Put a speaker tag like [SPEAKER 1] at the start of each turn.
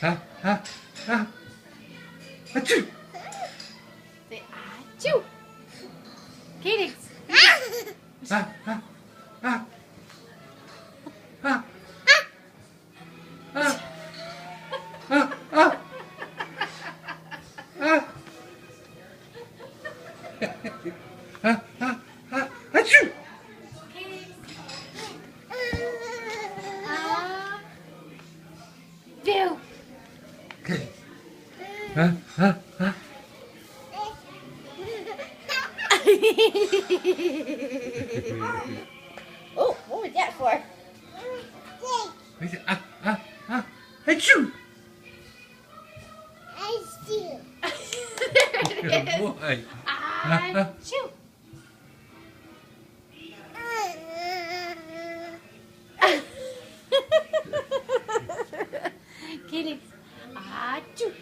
[SPEAKER 1] Ah, ah, ah. Achoo.
[SPEAKER 2] Say achoo. Calix.
[SPEAKER 1] Ah, ah, ah. Ah, ah, ah, ah, ah. Ah, ah, ah. Achoo.
[SPEAKER 2] Calix. Bill.
[SPEAKER 1] Okay. Ah, ah, ah.
[SPEAKER 2] Oh, what was that for?
[SPEAKER 1] Ah, ah, ah. Achoo. Good boy.
[SPEAKER 2] Achoo. Calix. Achoo.